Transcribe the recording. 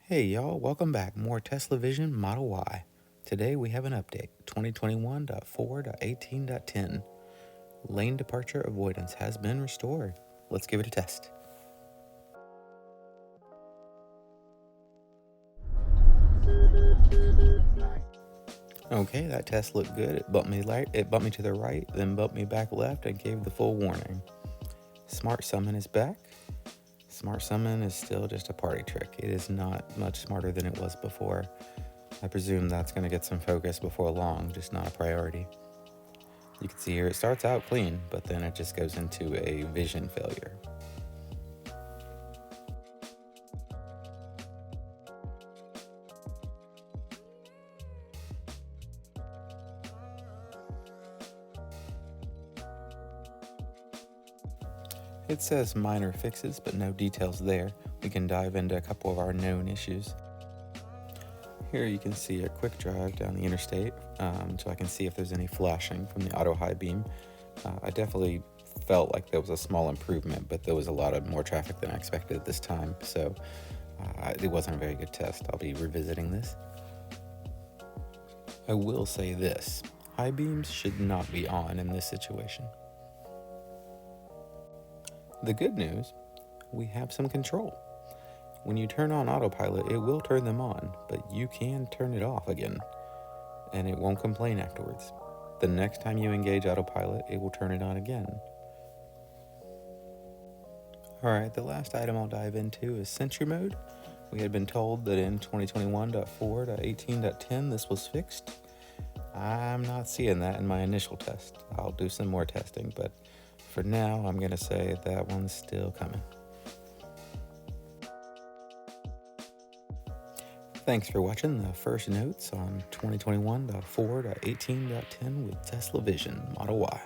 Hey y'all, welcome back. More Tesla Vision Model Y. Today we have an update, 2021.4.18.10. Lane departure avoidance has been restored. Let's give it a test. Okay, that test looked good. It bumped me to the right, then bumped me back left and gave the full warning. Smart Summon is back. Smart Summon is still just a party trick. It is not much smarter than it was before. I presume that's going to get some focus before long, just not a priority. You can see here it starts out clean, but then it just goes into a vision failure. It says minor fixes, but no details there. We can dive into a couple of our known issues. Here you can see a quick drive down the interstate, so I can see if there's any flashing from the auto high beam. I definitely felt like there was a small improvement, but there was a lot of more traffic than I expected at this time, so it wasn't a very good test. I'll be revisiting this. I will say this, high beams should not be on in this situation. The good news, we have some control. When you turn on AutoPilot, it will turn them on, but you can turn it off again, and it won't complain afterwards. The next time you engage AutoPilot, it will turn it on again. Alright, the last item I'll dive into is Sentry mode. We had been told that in 2021.4.18.10 this was fixed. I'm not seeing that in my initial test. I'll do some more testing, but for now, I'm going to say that one's still coming. Thanks for watching the first notes on 2021.4.18.10 with Tesla Vision Model Y.